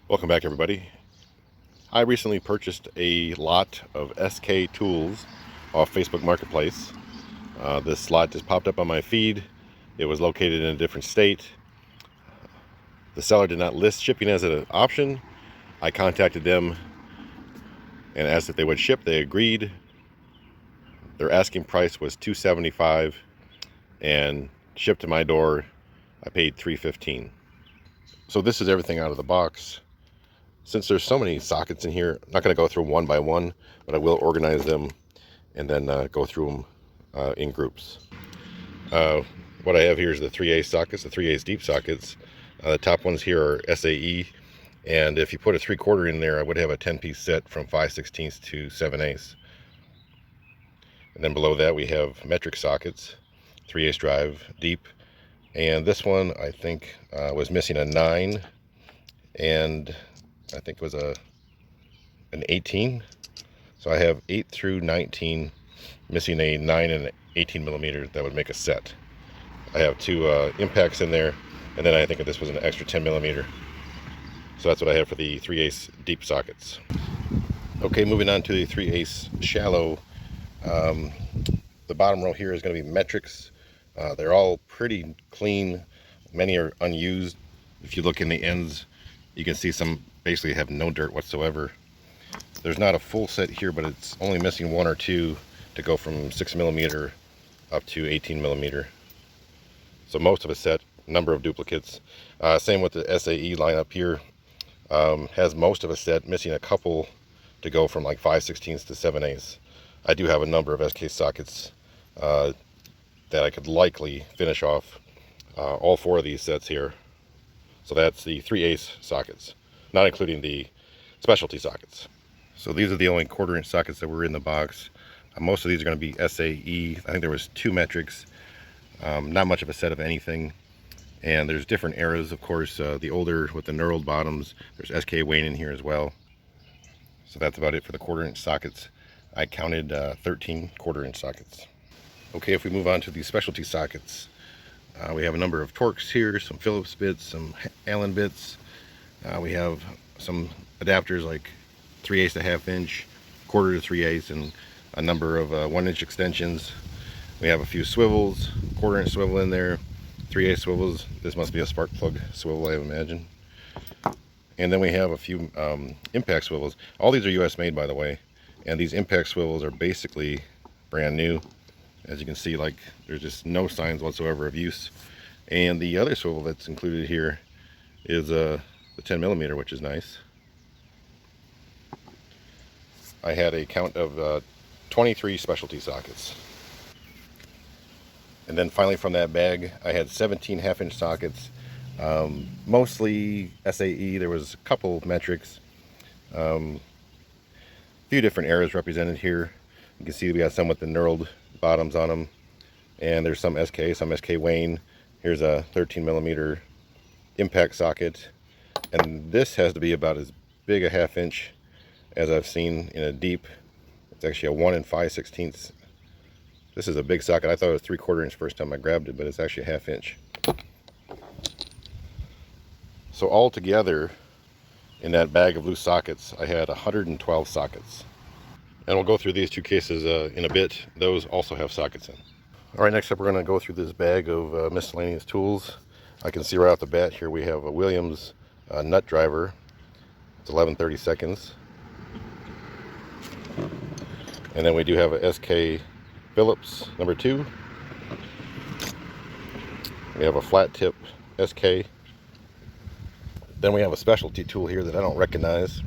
Welcome back, everybody. I recently purchased a lot of SK tools off Facebook Marketplace. This lot just popped up on my feed. It was located in a different state. The seller did not list shipping as an option. I contacted them and asked if they would ship. They agreed. Their asking price was $275, and shipped to my door I paid $315. So this is everything out of the box. Since there's so many sockets in here, I'm not going to go through one by one, but I will organize them and then go through them in groups. What I have here is the 3/8 sockets, the 3/8 deep sockets. The top ones here are SAE, and if you put a 3/4 in there, I would have a 10-piece set from 5/16 to 7/8. And then below that we have metric sockets, 3/8 drive, deep. And this one I think was missing a 9, and I think it was an 18. So I have 8 through 19, missing a 9 and an 18 millimeter. That would make a set. I have 2 impacts in there, and then I think this was an extra 10 millimeter. So that's what I have for the 3/8 deep sockets. Okay, moving on to the 3/8 shallow. The bottom row here is going to be metrics. They're all pretty clean. Many are unused. If you look in the ends, you can see some basically have no dirt whatsoever. There's not a full set here, but it's only missing 1 or 2 to go from 6 millimeter up to 18 millimeter. So most of a set, number of duplicates. Same with the SAE line up here. Has most of a set, missing a couple to go from like 5/16 to 7/8. I do have a number of SK sockets that I could likely finish off all 4 of these sets here. So that's the 3/8 sockets, not including the specialty sockets. So these are the only 1/4-inch sockets that were in the box. Most of these are going to be SAE. I think there was 2 metrics. Not much of a set of anything. And there's different eras, of course. The older with the knurled bottoms. There's SK Wayne in here as well. So that's about it for the 1/4-inch sockets. I counted 13 1/4-inch sockets. Okay, if we move on to the specialty sockets, we have a number of Torx here, some Phillips bits, some Allen bits. We have some adapters like 3/8 to 1/2 inch, 1/4 to 3/8, and a number of 1-inch extensions. We have a few swivels, 1/4-inch swivel in there, 3/8 swivels. This must be a spark plug swivel, I imagine. And then we have a few impact swivels. All these are US made, by the way, and these impact swivels are basically brand new. As you can see, like, there's just no signs whatsoever of use. And the other swivel that's included here is the 10 millimeter, which is nice. I had a count of 23 specialty sockets. And then finally from that bag, I had 17 1/2-inch sockets, mostly SAE. There was a couple metrics, a few different eras represented here. You can see we got some with the knurled bottoms on them, and there's some SK Wayne. Here's a 13 millimeter impact socket, and this has to be about as big a 1/2 inch as I've seen in a deep. It's actually a 1 and 5/16. This is a big socket. I thought it was 3/4 inch first time I grabbed it, but it's actually a 1/2 inch. So all together in that bag of loose sockets, I had 112 sockets. And we'll go through these 2 cases in a bit. Those also have sockets in. All right, next up we're going to go through this bag of miscellaneous tools. I can see right off the bat here we have a Williams nut driver. It's 11/32. And then we do have a SK Phillips number 2. We have a flat tip SK. Then we have a specialty tool here that I don't recognize.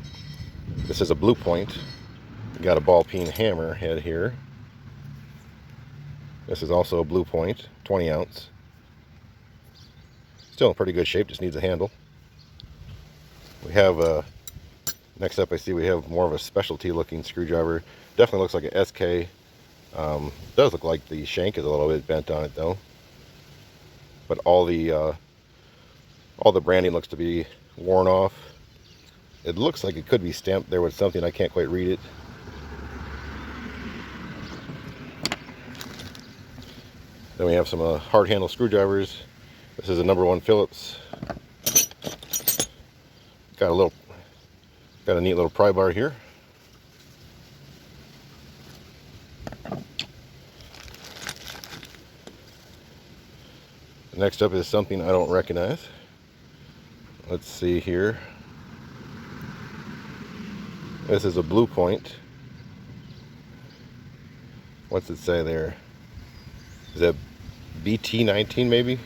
This is a Blue Point. We got a ball peen hammer head here. This is also a Blue Point, 20 ounce. Still in pretty good shape, just needs a handle. We have next up I see we have more of a specialty looking screwdriver. Definitely looks like an SK. Does look like the shank is a little bit bent on it though. But all the branding looks to be worn off. It looks like it could be stamped there with something, I can't quite read it. Then we have some hard handle screwdrivers. This is a number 1 Phillips. Got a little Got a neat little pry bar here. Next up is something I don't recognize. Let's see here. This is a blue point. What's it say there? Is that BT19 maybe?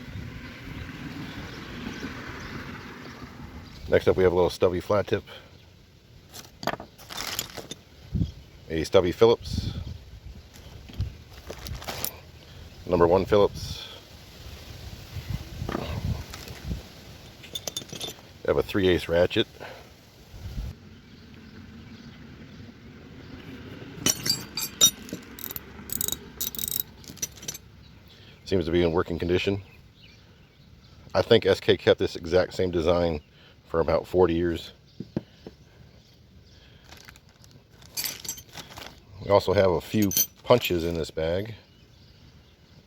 Next up we have a little stubby flat tip. A stubby Phillips. Number 1 Phillips. I have a 3/8 ratchet. Seems to be in working condition. I think SK kept this exact same design for about 40 years. We also have a few punches in this bag.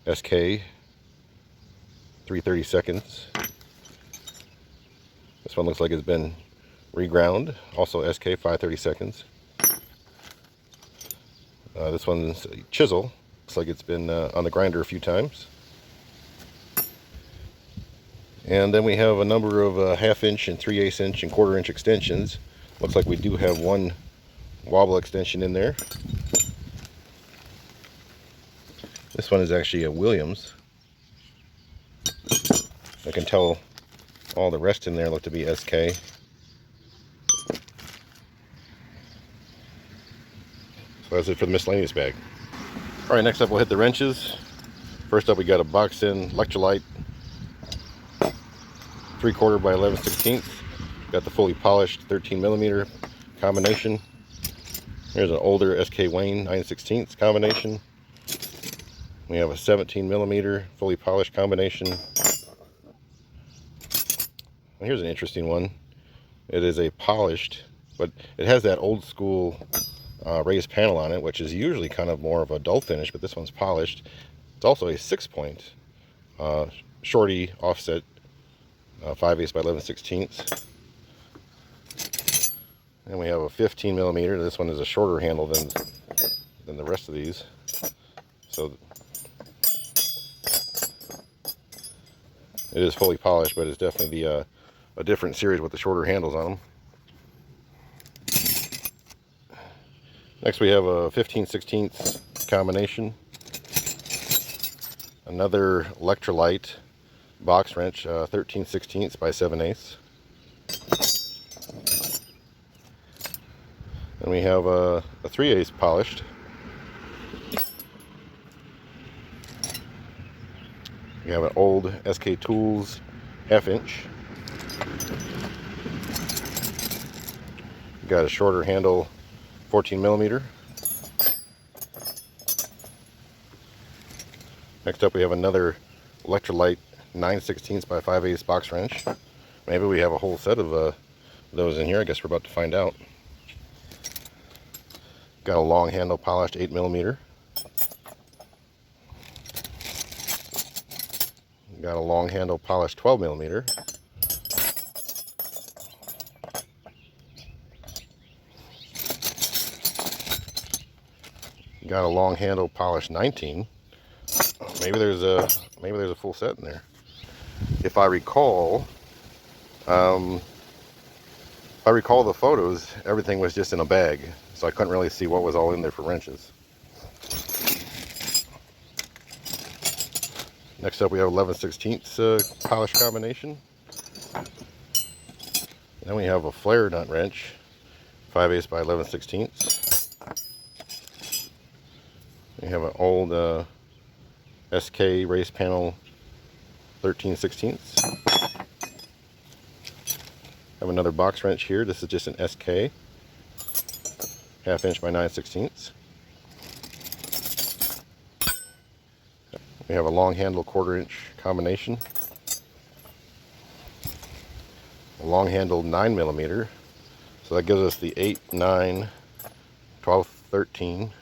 SK 3/32. This one looks like it's been reground. Also SK 5/32. This one's a chisel. Looks like it's been on the grinder a few times. And then we have a number of 1/2 inch and 3/8 inch and 1/4 inch extensions. Looks like we do have one wobble extension in there. This one is actually a Williams. I can tell all the rest in there look to be SK. So that's it for the miscellaneous bag. Alright, next up we'll hit the wrenches. First up we got a box in electrolyte 3/4 by 11/16. Got the fully polished 13mm combination. Here's an older SK Wayne 9/16 combination. We have a 17mm fully polished combination. And here's an interesting one. It is a polished, but it has that old school raised panel on it, which is usually kind of more of a dull finish, but this one's polished. It's also a 6-point shorty offset 5/8 by 11/16. And we have a 15mm. This one is a shorter handle than the rest of these. So it is fully polished, but it's definitely a different series with the shorter handles on them. Next we have a 15/16 combination. Another electrolyte box wrench, 13/16 by 7/8. And we have a 3/8 polished. We have an old SK Tools 1/2 inch. We got a shorter handle 14mm. Next up we have another electrolyte 9/16 by 5/8 box wrench. Maybe we have a whole set of those in here. I guess we're about to find out. Got a long handle polished 8mm. Got a long handle polished 12mm. Got a long handle polished 19. Maybe there's a full set in there. If I recall, the photos, everything was just in a bag, so I couldn't really see what was all in there for wrenches. Next up we have 11/16 polished combination. Then we have a flare nut wrench, 5/8 by 11/16. We have an old SK race panel 13/16. Have another box wrench here. This is just an SK 1/2 inch by 9/16. We have a long handle 1/4 inch combination. A long handle 9mm. So that gives us the 8, 9, 12, 13.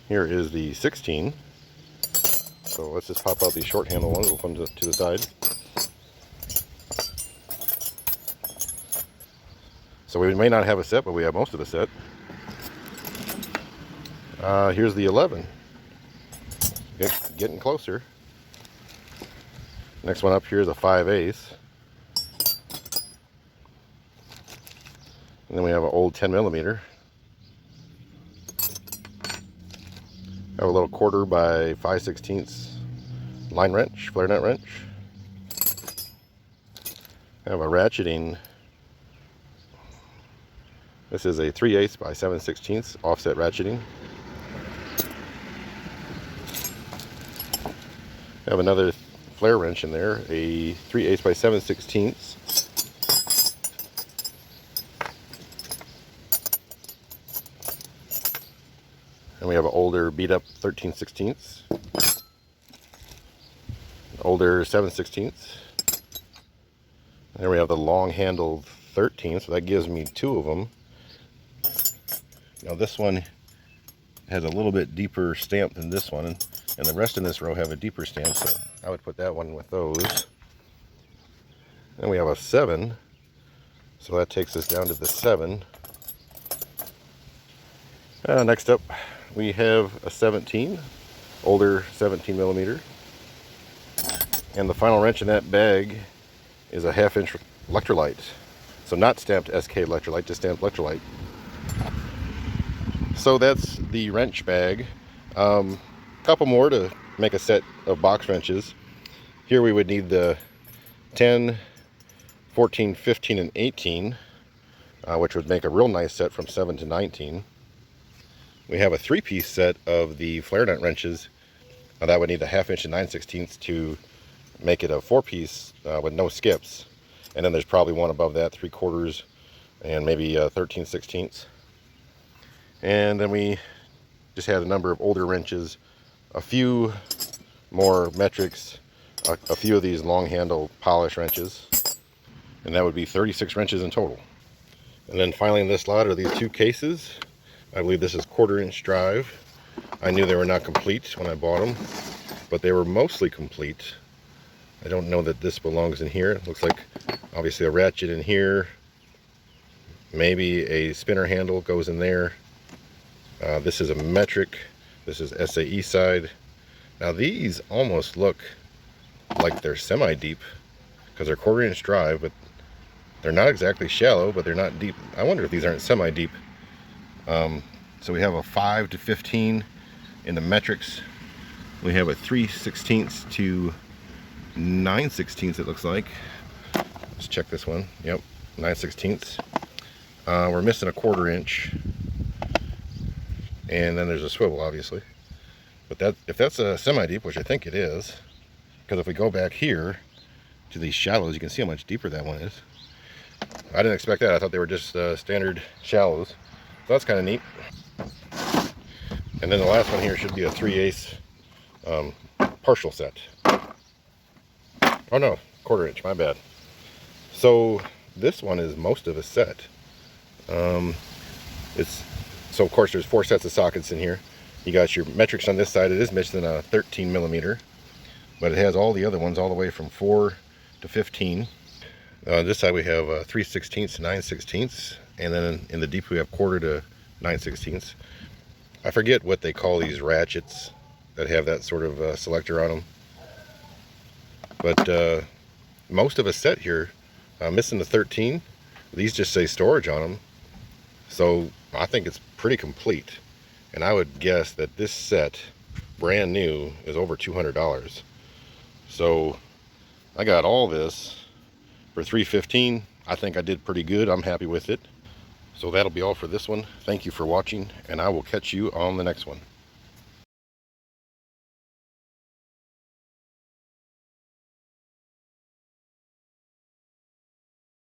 Here is the 16. So let's just pop out these short handle ones. We'll come to the side. So we may not have a set, but we have most of the set. Here's the 11. Getting closer. Next one up here is a 5/8. And then we have an old 10mm. Have a little 1/4 by 5/16 line wrench, flare nut wrench. Have a ratcheting. This is a 3/8 by 7/16 offset ratcheting. Have another flare wrench in there, a 3/8 by 7/16. And we have an older beat up 13/16, older 7/16. There we have the long handled 13, so that gives me 2 of them. Now this one has a little bit deeper stamp than this one, and the rest in this row have a deeper stamp, so I would put that one with those. Then we have a 7, so that takes us down to the 7. Next up we have a 17, older 17mm. And the final wrench in that bag is a 1/2" electrolyte. So not stamped SK electrolyte, just stamped electrolyte. So that's the wrench bag. Couple more to make a set of box wrenches. Here we would need the 10, 14, 15, and 18, which would make a real nice set from 7 to 19. We have a 3-piece set of the flare nut wrenches. That would need a 1/2" and 9/16 to make it a 4-piece with no skips. And then there's probably one above that, 3/4 and maybe 13/16. And then we just had a number of older wrenches, a few more metrics, a few of these long handle polish wrenches, and that would be 36 wrenches in total. And then finally in this lot are these 2 cases. I believe this is 1/4" drive. I knew they were not complete when I bought them, but they were mostly complete. I don't know that this belongs in here. It looks like obviously a ratchet in here. Maybe a spinner handle goes in there. This is a metric. This is SAE side. Now these almost look like they're semi-deep because they're 1/4" drive, but they're not exactly shallow, but they're not deep. I wonder if these aren't semi-deep. So we have a 5 to 15 in the metrics. We have a 3/16 to 9/16 it looks like. Let's check this one. Yep, 9/16. We're missing a 1/4", and then there's a swivel obviously. But that, if that's a semi-deep, which I think it is, because if we go back here to these shallows, you can see how much deeper that one is. I didn't expect that. I thought they were just standard shallows. So that's kind of neat. And then the last one here should be a 3/8 partial set. Oh no, 1/4", my bad. So this one is most of a set. So of course there's 4 sets of sockets in here. You got your metrics on this side. It is missing a 13mm, but it has all the other ones all the way from 4 to 15. This side we have 3/16 to 9/16, and then in the deep we have 1/4 to 9/16. I forget what they call these ratchets that have that sort of selector on them, but most of a set here. Missing the 13. These just say storage on them, so I think it's pretty complete. And I would guess that this set, brand new, is over $200. So I got all this for $315. I think I did pretty good. I'm happy with it. So that'll be all for this one. Thank you for watching, and I will catch you on the next one.